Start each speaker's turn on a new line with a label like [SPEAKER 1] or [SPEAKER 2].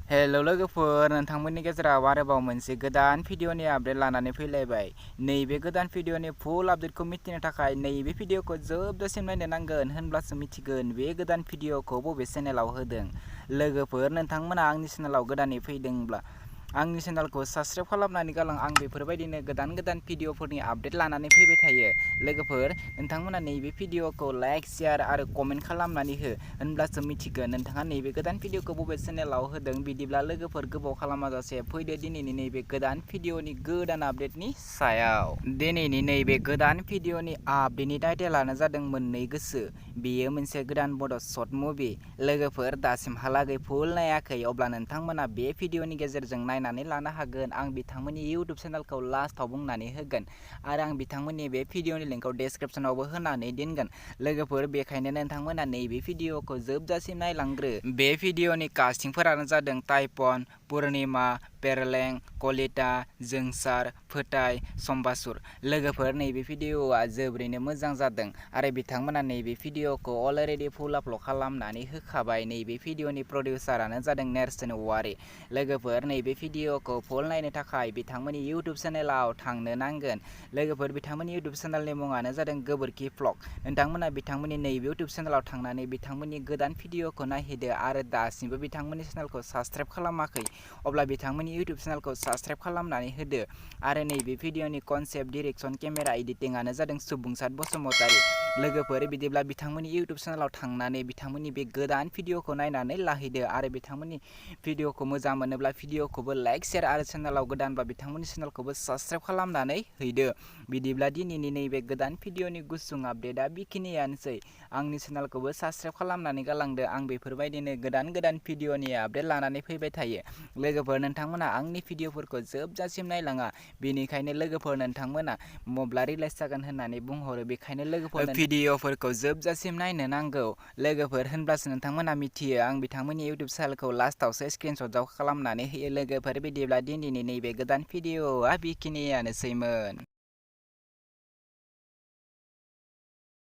[SPEAKER 1] हेल' लोगोफोर, नोंथांमोननि गेजेराव आरोबाव मोनसे गोदान भिडिअनि आपडेट लानानै फैलायबाय। नैबे गोदान भिडिअनि फुल आपडेटखौ मिथिनो थाखाय नैबे भिडिअखौ जोबजासिम नायनो नांगोन, होनब्लासो मिथिगोन बे गोदान भिडिअखौ बबे चेनेलाव होदों। लोगोफोर, नोंथांमोना आंनि चेनेलाव गोदानै फैदोंब्ला आंनि चेनेलखौ साबस्क्राइब खालामनानै गालां। आं बेफोरबायदिनो गोदान गोदान भिडिअफोरनि आपडेट लानानै फैबाय थायो। लोगोफोर, नोंथांमोना नैबे भिडिअखौ लाइक, शेयार आरो कमेन्ट खालामनानै हो, होनब्लासो मिथिगोन नोंथाङा नैबे गोदान भिडिअखौ बबे चेनेलाव होदों। बिदिब्ला लोगोफोर, गोबाव खालामाजासे फैदो दिनैनि नैबे गोदान भिडिअनि गोदान आपडेटनि सायाव। दिनैनि नैबे गोदान भिडिअनि आपडेटनि टाइटेलानो जादों मोननै गोसो। बेयो मोनसे गोदान बड' शर्ट मुभि। लोगोफोर, दासिमहालागै फुल नायाखै, अब्ला नोंथांमोना बे भिडिअनि गेजेरजों नायनानै लानो हागोन। आं बिथांमोननि इउटुब चेनेलखौ लास्टआव बुंनानै होगोन आरो आं बिथांमोननि बे भिडिअनि लिंकखौ डेस्क्रिप्शनावबो होनानै दोनगोन। लोगोफोर, बेखायनो नोंथांमोना नैबे भिडिअखौ जोबजासिम नायलांग्रो। बे भिडिअनि कास्टिंफोरानो जादों टाइपन, पुर्निमा, पेरलें, कलिता, जोंसार, फोथाय, सम्बासुर। लोगोफोर, नैबे भिडिअआ जोबोरैनो मोजां जादों आरो बिथांमोना नैबे भिडिअखौ अलरेडि फुल आपल'ड खालामनानै होखाबाय। नैबे भिडिअनि प्रडिउसारानो जादों नेरसोन औवारी। लोगोफोर, नैबे भिडिअखौ फुल नायनो थाखाय बिथांमोननि इउटुब चेनेलाव थांनो नांगोन। लोगोफोर, बिथांमोननि इउटुब चेनेलनि मुङानो जादों गोबोरखि भ्लग। नोंथांमोना बिथांमोननि नैबे इउटुब चेनेलाव थांनानै बिथांमोननि गोदान भिडिअखौ नायहैदो आरो दासिमबो बिथांमोननि चेनेलखौ साबस्क्राइब खालामाखै, अब्ला बिथांमोननि इउटुब चेनेलखौ साबस्क्राइब खालामनानै होदो। आरो नैबे भिडिअनि कनसेप्ट, डिरेक्सन, केमेरा एडिटिंआनो जादों सुबुंसार बसुमतारी। लोगोफोर, बिदिब्ला बिथांमोननि इउटुब चेनेलाव थांनानै बिथांमोननि बे गोदान भिडिअखौ नायनानै लाहैदो आरो बिथांमोननि भिडिअखौ मोजां मोनोब्ला भिडिअखौबो लाइक, शेयार आरो चेनेलाव गोदानबा बिथांमोननि चेनेलखौबो साबस्क्राइब खालामनानै हैदो। बिदिब्ला दिनैनि नैबे गोदान भिडिअनि गुसुं आपडेटआ बेखिनियानोसै। आंनि चेनेलखौबो साबस्क्राइब खालामनानै गालांदो। आं बेफोरबायदिनो गोदान गोदान भिडिअनि आपडेट लानानै फैबाय थायो। लोगोफोर, नोंथांमोना आंनि भिडिअफोरखौ जोबजासिम नायलाङा, बेनिखायनो लोगोफोर नोंथांमोना मब्ला रिलाइज जागोन होननानै बुंहरो। बेखायनो लोगोफोर, भिडिअफोरखौ जोबजासिम नायनो नांगौ। लोगोफोर, होनब्लासो नोंथांमोना मिथियो आं बिथांमोननि इउटुब चेनेलखौ लास्टआवसो स्क्रिनशट खालामनानै होयो। लोगोफोर, बिदिब्ला दिनैनि नैबे गोदान भिडिअआ बेखिनियानोसैमोन।